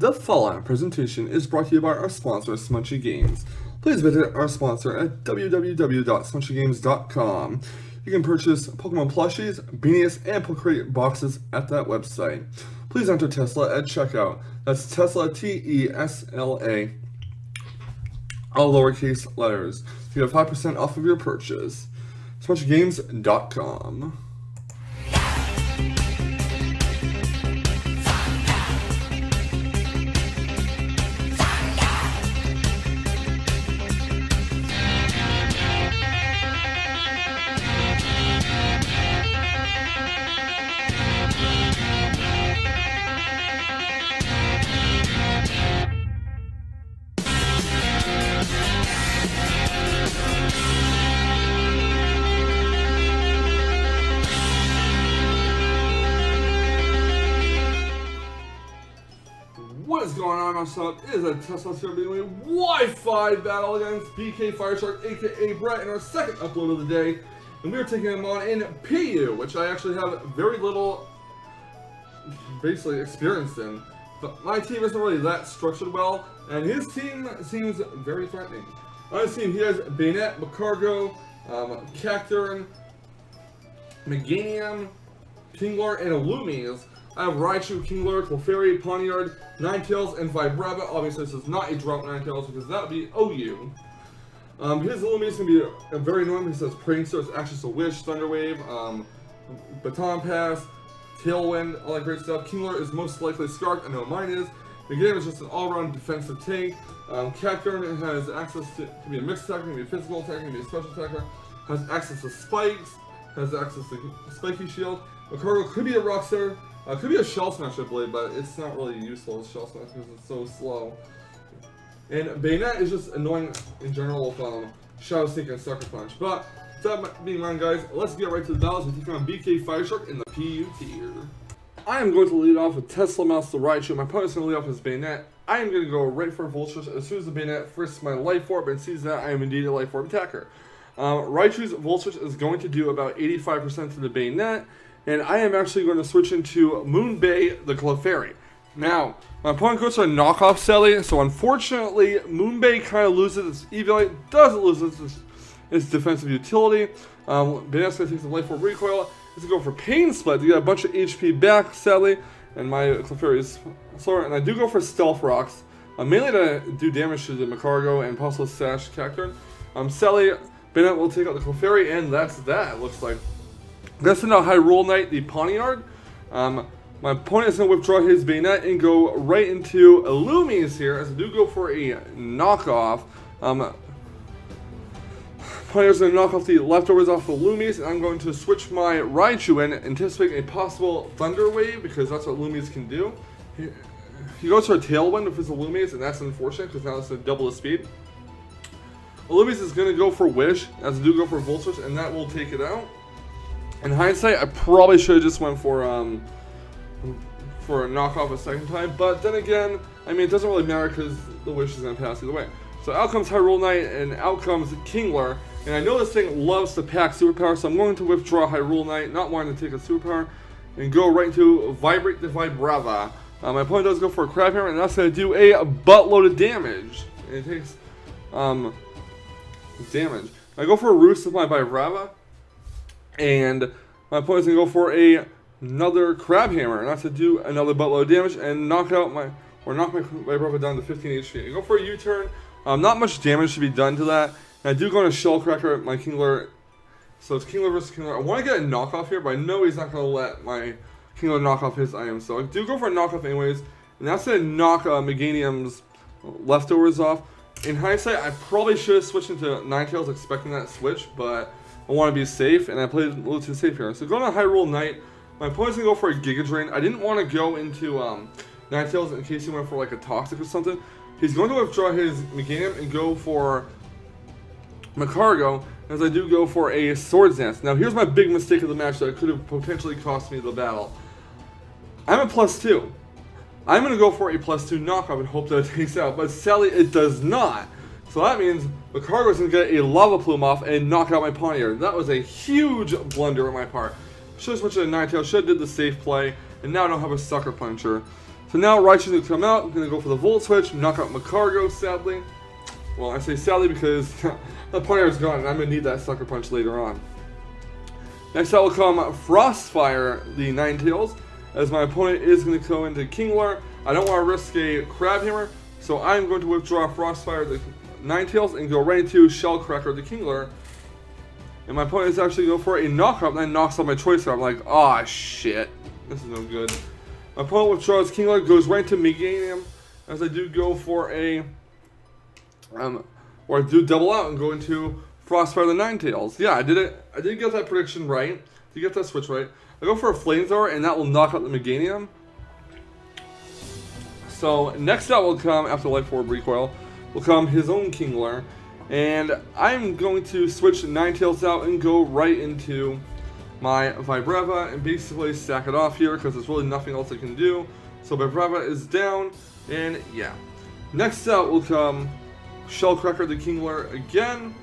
The following presentation is brought to you by our sponsor, Smunchy Games. Please visit our sponsor at www.smunchygames.com. You can purchase Pokemon plushies, beanies, and Pokecrate boxes at that website. Please enter Tesla at checkout. That's Tesla, T-E-S-L-A, all lowercase letters. You have 5% off of your purchase. SmunchyGames.com. What is going on, what's up? It is a Tesla here doing a Wi-Fi battle against BKfireshark, aka Brett, in our second upload of the day. And we are taking him on in PU, which I actually have very little, basically, experience in. But my team isn't really that structured well, and his team seems very threatening. On his team, he has Bayonet, Macargo, Cacturn, Meganium, Kingler, and Illumies. I have Raichu, Kingler, Clefairy, Pawniard, Ninetales, and Vibrava. Obviously, this is not a Drought Ninetales because that would be OU. His Illumine is going to be a very annoying. He says Prankster, it's actually a Wish, Thunder Wave, Baton Pass, Tailwind, all that great stuff. Kingler is most likely Scarf, I know mine is. The game is just an all-around defensive tank. Cacturn has access to, can be a mixed attacker, can be a physical attacker, can be a special attacker. Has access to spikes, has access to Spiky Shield. Macargo could be a Rockster. Could be a Shell Smash, I believe, but it's not really useful as Shell Smash because it's so slow. And Bayonet is just annoying in general with Shadow Sneak and Sucker Punch. But, with that being mind, guys, let's get right to the battles. We're taking on BKfireshark in the PU tier. I am going to lead off with Tesla Mouse the Raichu. My opponent's going to lead off with Bayonet. I am going to go right for Vultures as soon as the Bayonet frisks my Life Orb and sees that I am indeed a Life Orb attacker. Raichu's Vultures is going to do about 85% to the Bayonet. And I am actually going to switch into Moonbay the Clefairy. Now, my opponent goes for a knockoff Selly, so unfortunately, Moonbay kind of loses its EV, doesn't lose its defensive utility. Bayonet's going to take some Life Orb recoil. It's going to go for Pain Split to get a bunch of HP back, Selly, and my Clefairy is slower. And I do go for Stealth Rocks, mainly to do damage to the Macargo and possibly Sash Cacturn. Selly, Bayonet will take out the Clefairy, and that's that, it looks like. That's now Hyrule Knight, the Pawniard. My opponent is going to withdraw his Bayonet and go right into Illumies here, as I do go for a knockoff. Pawniard's going to knock off the leftovers off of Illumies, and I'm going to switch my Raichu in, anticipating a possible Thunder Wave, because that's what Illumies can do. He goes for a Tailwind with his Illumies, and that's unfortunate, because now it's going to double the speed. Illumies is going to go for Wish, as I do go for Vultures, and that will take it out. In hindsight, I probably should have just went for a knockoff a second time, but then again, I mean, it doesn't really matter because the Wish is going to pass either way. So out comes Hyrule Knight, and out comes Kingler, and I know this thing loves to pack Superpower, so I'm going to withdraw Hyrule Knight, not wanting to take a Superpower, and go right into Vibrate the Vibrava. My opponent does go for a Crab Hammer, and that's going to do a buttload of damage. And it takes damage. I go for a Roost with my Vibrava. And my opponent's going to go for another Crab Hammer, and that's to do another buttload of damage and knock my Vibrava down to 15 HP. I go for a U-turn. Not much damage should be done to that. And I do go on a Shell Cracker at my Kingler. So it's Kingler versus Kingler. I want to get a knockoff here, but I know he's not going to let my Kingler knock off his item. So I do go for a knockoff anyways. And that's going to knock Meganium's leftovers off. In hindsight, I probably should have switched into Ninetales expecting that switch, but I want to be safe, and I played a little too safe here. So going to Hyrule Knight, my opponent's going to go for a Giga Drain. I didn't want to go into Ninetales in case he went for like a Toxic or something. He's going to withdraw his Meganium and go for Macargo, as I do go for a Swords Dance. Now here's my big mistake of the match that could have potentially cost me the battle. I'm a +2. I'm going to go for a +2 knockoff and hope that it takes out, but sadly it does not. So that means Macargo is going to get a Lava Plume off and knock out my Pawniard. That was a huge blunder on my part. Should have switched to a Ninetales, should have did the safe play, and now I don't have a Sucker Puncher. So now Raichu's going to come out. I'm going to go for the Volt Switch, knock out Macargo, sadly. Well, I say sadly because the Ponyard's gone, and I'm going to need that Sucker Punch later on. Next out will come Frostfire, the Ninetales, as my opponent is going to go into Kingler. I don't want to risk a Crab Hammer, so I'm going to withdraw Frostfire, the Ninetales, and go right into Shellcracker, the Kingler. And my opponent is actually going for a knockout, and then knocks out my choice card. I'm like, ah, shit. This is no good. My opponent withdraws Kingler, goes right to Meganium, as I do go for a, or I do double out and go into Frostfire the Ninetales. Yeah, I did it. I did get that prediction right. Did get that switch right. I go for a Flamethrower, and that will knock out the Meganium. So next out will come, after Life Orb Recoil, will come his own Kingler. And I'm going to switch Ninetales out and go right into my Vibrava and basically stack it off here because there's really nothing else I can do. So Vibrava is down, and yeah. Next out will come Shellcracker the Kingler again.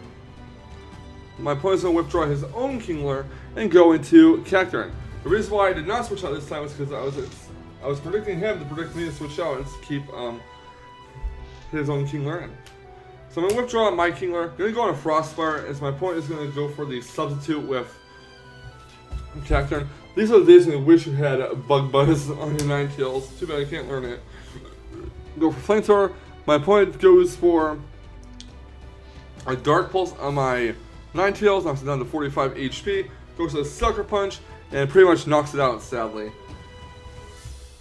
My opponent's going to withdraw his own Kingler and go into Cacturne. The reason why I did not switch out this time was because I was predicting him to predict me to switch out and keep his own Kingler in. So I'm going to withdraw my Kingler, going to go on a Frostfire, as my opponent is going to go for the substitute with Cacturne. These are the days when I wish you had Bug Buzz on your Ninetales. Too bad I can't learn it. Go for Flamethrower. My opponent goes for a Dark Pulse on my Ninetales, knocks it down to 45 HP. Goes to a Sucker Punch, and pretty much knocks it out, sadly.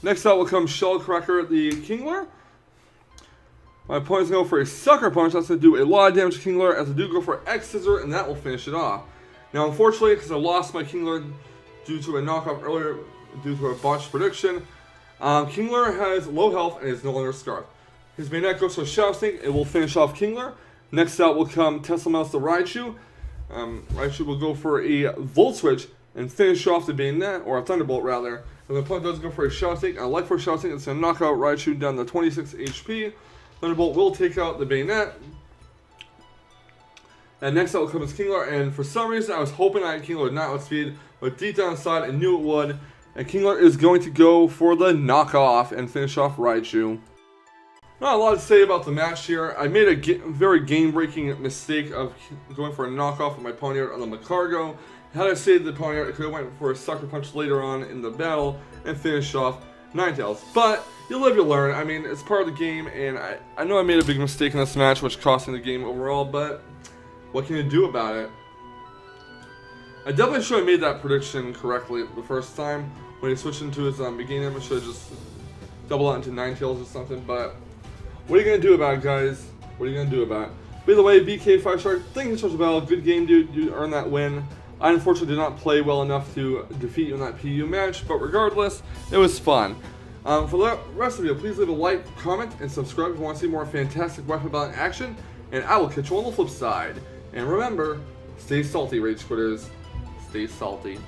Next out will come Shellcracker the Kingler. My opponent's going to go for a Sucker Punch. That's going to do a lot of damage to Kingler, as I do go for X Scissor, and that will finish it off. Now, unfortunately, because I lost my Kingler due to a knockoff earlier, due to a botched prediction, Kingler has low health and is no longer Scarf. His main deck goes for Shadow Sneak. It will finish off Kingler. Next out will come Tesla Mouse the Raichu. Raichu will go for a Volt Switch and finish off the Bayonet, or a Thunderbolt rather. And the opponent does go for a Shadow Sneak. I like for a Shadow Sneak, it's going to knock out Raichu down to 26 HP. Thunderbolt will take out the Bayonet. And next out will come his Kingler, and for some reason I was hoping I had Kingler would not outspeed, but deep down inside I knew it would. And Kingler is going to go for the knockoff and finish off Raichu. Not a lot to say about the match here. I made a very game-breaking mistake of going for a knockoff of my Ponyard on the Macargo. Had I saved the Ponyard, I could have went for a Sucker Punch later on in the battle and finished off Ninetales. But you live, you learn. I mean, it's part of the game, and I know I made a big mistake in this match, which cost me the game overall, but what can you do about it? I definitely should have made that prediction correctly the first time. When he switched into his Meganium, I should have just doubled out into Ninetales or something, but what are you going to do about it, guys? What are you going to do about it? By the way, BKfireshark, thank you so much, Battle. Good game, dude. You earned that win. I unfortunately did not play well enough to defeat you in that PU match, but regardless, it was fun. For the rest of you, please leave a like, comment, and subscribe if you want to see more fantastic WiFi Battle action, and I will catch you on the flip side. And remember, stay salty, Rage Quitters. Stay salty.